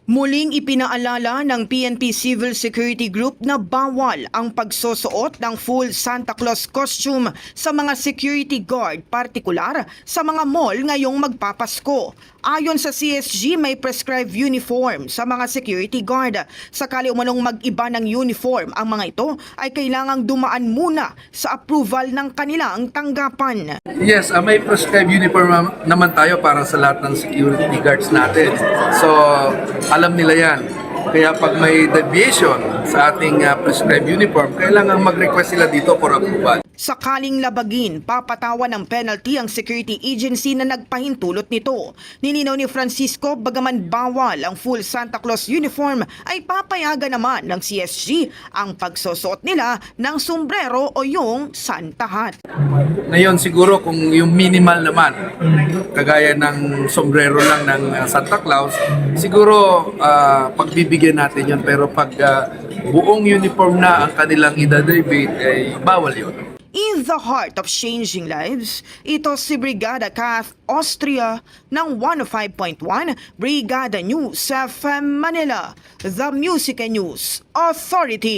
Muling ipinaalala ng PNP Civil Security Group na bawal ang pagsusuot ng full Santa Claus costume sa mga security guard, partikular sa mga mall ngayong magpapasko. Ayon sa CSG, may prescribed uniform sa mga security guard. Sakali umanong mag-iba ng uniform, ang mga ito ay kailangang dumaan muna sa approval ng kanilang tanggapan. Yes, may prescribed uniform naman tayo para sa lahat ng security guards natin. So, alam nila yan. Kaya pag may deviation sa ating prescribed uniform, kailangan mag-request sila dito for approval. Sakaling labagin, papatawan ng penalty ang security agency na nagpahintulot nito. Nilinaw ni Francisco, bagaman bawal ang full Santa Claus uniform, ay papayagan naman ng CSG ang pagsusuot nila ng sombrero o yung Santa hat. Ngayon siguro kung yung minimal naman, kagaya ng sombrero lang ng Santa Claus, siguro pagbibigyan natin yun. Pero pag buong uniform na ang kanilang idadebate, ay bawal yun. In the heart of changing lives, ito si Brigada Kath Austria ng 105.1 Brigada News FM Manila, The Music and News Authority.